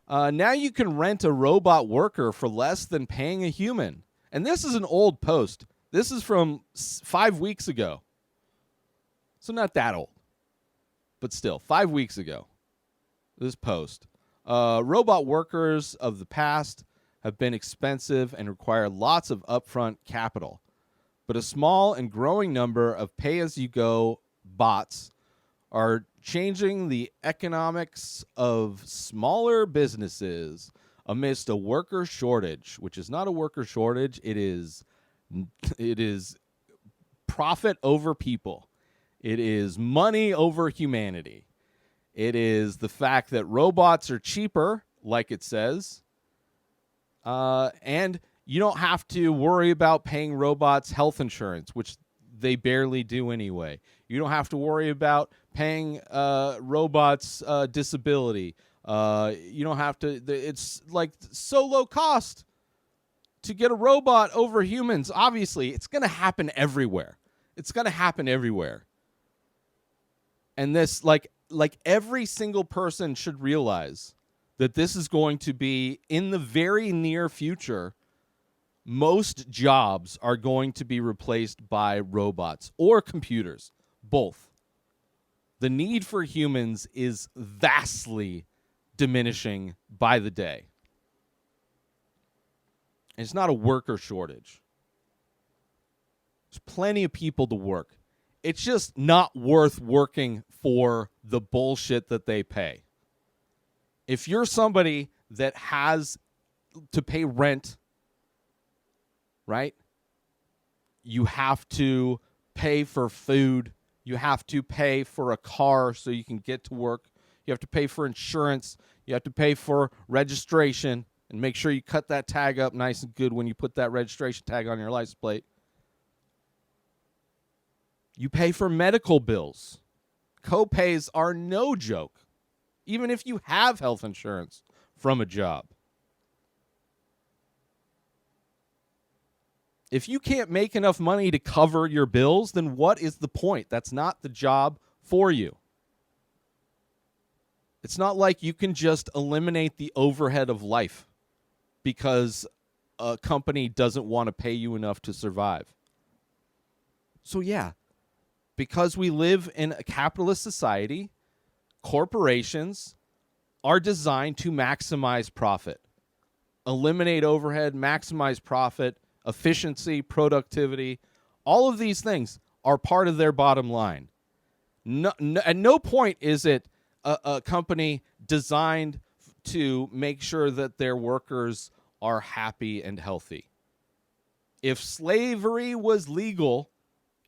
Now you can rent a robot worker for less than paying a human. And this is an old post. This is from 5 weeks ago. So not that old. But still, 5 weeks ago, this post. Robot workers of the past have been expensive and require lots of upfront capital. But a small and growing number of pay-as-you-go bots are changing the economics of smaller businesses amidst a worker shortage, which is not a worker shortage. It is profit over people. It is money over humanity. It is the fact that robots are cheaper, like it says, and you don't have to worry about paying robots health insurance, which they barely do anyway. You don't have to worry about paying robots disability. You don't have to. It's like so low cost to get a robot over humans. Obviously, it's going to happen everywhere. It's going to happen everywhere. And this, like every single person should realize that this is going to be in the very near future. Most jobs are going to be replaced by robots or computers, both. The need for humans is vastly diminishing by the day. It's not a worker shortage. There's plenty of people to work. It's just not worth working for the bullshit that they pay. If you're somebody that has to pay rent, right? You have to pay for food. You have to pay for a car so you can get to work. You have to pay for insurance. You have to pay for registration. And make sure you cut that tag up nice and good when you put that registration tag on your license plate. You pay for medical bills. Co-pays are no joke, even if you have health insurance from a job. If you can't make enough money to cover your bills, then what is the point? That's not the job for you. It's not like you can just eliminate the overhead of life because a company doesn't want to pay you enough to survive. So yeah, because we live in a capitalist society, corporations are designed to maximize profit, eliminate overhead, maximize profit, efficiency, productivity. All of these things are part of their bottom line. At no point is it a company designed to make sure that their workers are happy and healthy. If slavery was legal,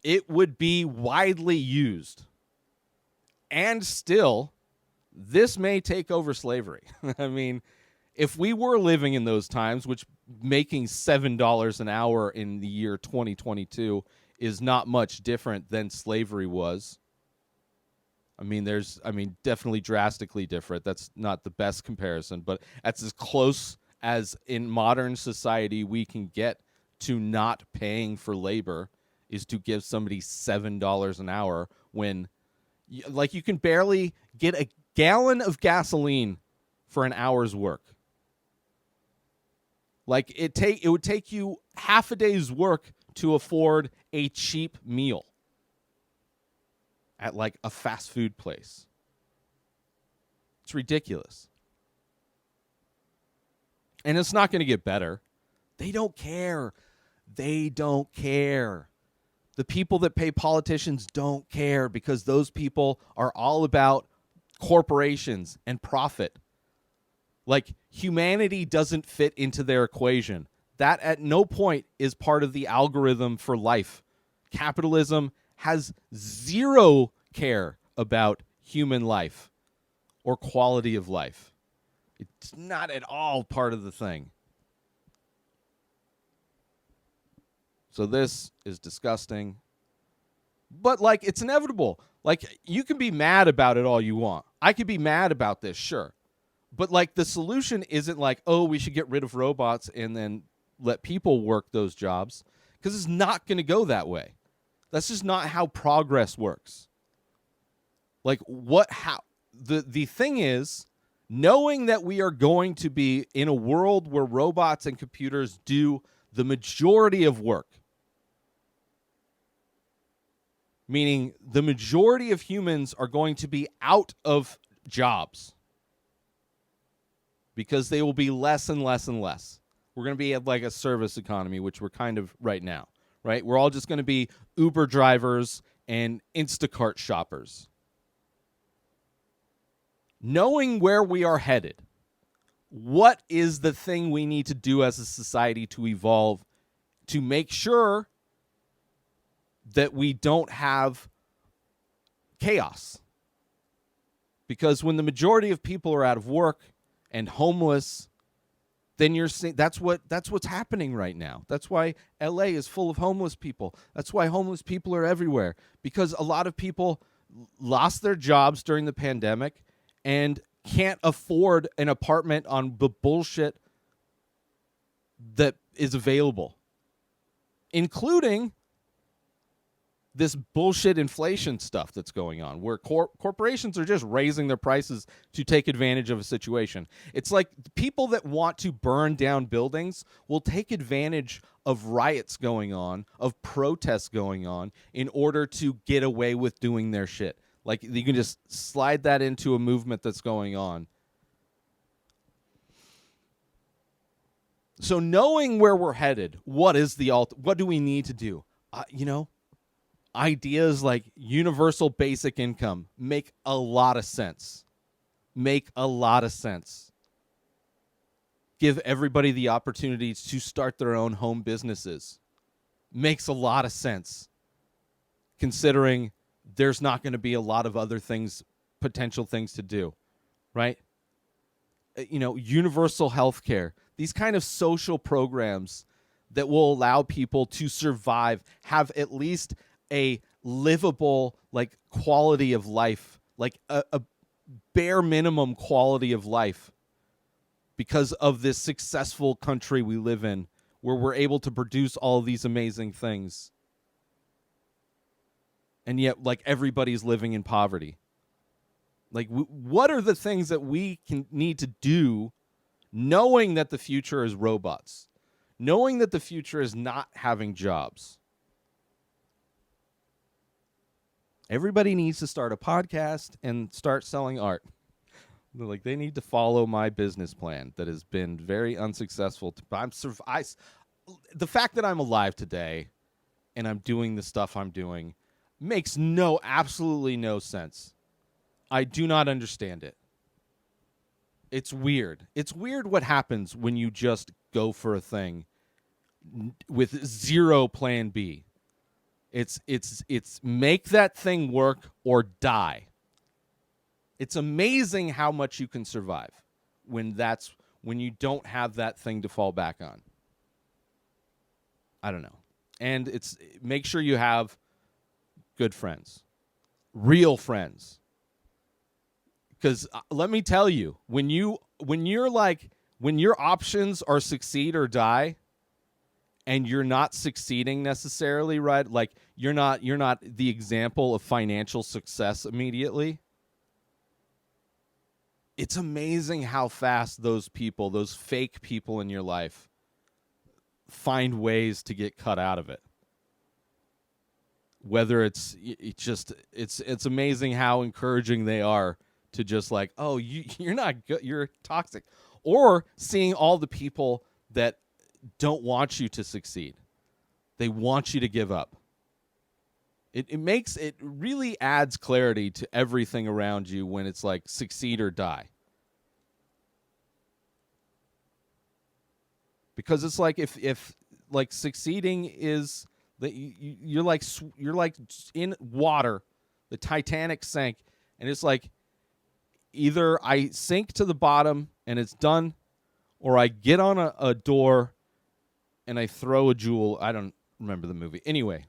it would be widely used. And still, this may take over slavery. I mean, if we were living in those times, which making $7 an hour in the year 2022 is not much different than slavery was. Definitely drastically different. That's not the best comparison, but that's as close as in modern society we can get to not paying for labor is to give somebody $7 an hour when you can barely get a gallon of gasoline for an hour's work. Like it would take you half a day's work to afford a cheap meal at like a fast food place. It's ridiculous. And it's not going to get better. They don't care. They don't care. The people that pay politicians don't care because those people are all about corporations and profit. Like, humanity doesn't fit into their equation. That at no point is part of the algorithm for life. Capitalism has zero care about human life or quality of life. It's not at all part of the thing. So this is disgusting. But, like, it's inevitable. Like, you can be mad about it all you want. I could be mad about this, sure. But, like, the solution isn't like, oh, we should get rid of robots and then let people work those jobs, because it's not going to go that way. That's just not how progress works. Like, the thing is knowing that we are going to be in a world where robots and computers do the majority of work, meaning the majority of humans are going to be out of jobs because they will be less and less and less. We're going to be at like a service economy, which we're kind of right now, right? We're all just going to be Uber drivers and Instacart shoppers. Knowing where we are headed, what is the thing we need to do as a society to evolve to make sure that we don't have chaos? Because when the majority of people are out of work and homeless, then you're seeing that's what's happening right now. That's why LA is full of homeless people. That's why homeless people are everywhere, because a lot of people lost their jobs during the pandemic and can't afford an apartment on the bullshit that is available, including this bullshit inflation stuff that's going on where corporations are just raising their prices to take advantage of a situation. It's like people that want to burn down buildings will take advantage of riots going on, of protests going on, in order to get away with doing their shit. Like, you can just slide that into a movement that's going on. So knowing where we're headed, what do we need to do? Ideas like universal basic income make a lot of sense. Give everybody the opportunity to start their own home businesses. Makes a lot of sense, considering there's not going to be a lot of other potential things to do, right? Universal health care, these kind of social programs that will allow people to survive, have at least a livable, like, quality of life, like a bare minimum quality of life, because of this successful country we live in, where we're able to produce all of these amazing things. And yet, like, everybody's living in poverty. Like, what are the things that we need to do, knowing that the future is robots, knowing that the future is not having jobs? Everybody needs to start a podcast and start selling art. Like, they need to follow my business plan that has been very unsuccessful. The fact that I'm alive today and I'm doing the stuff I'm doing makes absolutely no sense. I do not understand it. It's weird. It's weird what happens when you just go for a thing with zero plan B. It's make that thing work or die. It's amazing how much you can survive when you don't have that thing to fall back on. I don't know. And make sure you have good friends, real friends. Because let me tell you, when your options are succeed or die, and you're not succeeding necessarily, right? Like, you're not the example of financial success immediately. It's amazing how fast those fake people in your life, find ways to get cut out of it. Whether it's amazing how encouraging they are to just like, oh, you're not good, you're toxic. Or seeing all the people that don't want you to succeed. They want you to give up. It really adds clarity to everything around you when it's like succeed or die. Because it's like if like succeeding is that you're like in water, the Titanic sank, and it's like either I sink to the bottom and it's done, or I get on a door and I throw a jewel. I don't remember the movie. Anyway,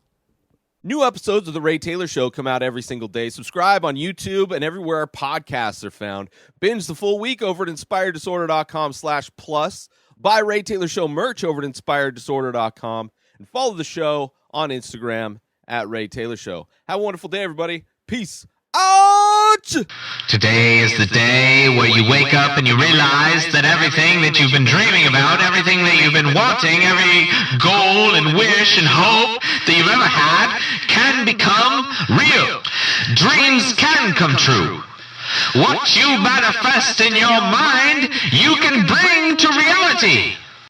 new episodes of The Ray Taylor Show come out every single day. Subscribe on YouTube and everywhere podcasts are found. Binge the full week over at inspireddisorder.com/plus. Buy Ray Taylor Show merch over at inspireddisorder.com. And follow the show on Instagram at Ray Taylor Show. Have a wonderful day, everybody. Peace out. Today is the day where you wake up and you realize that everything that you've been dreaming about, everything that you've been wanting, every goal and wish and hope that you've ever had can become real. Dreams can come true. What you manifest in your mind, you can bring to reality.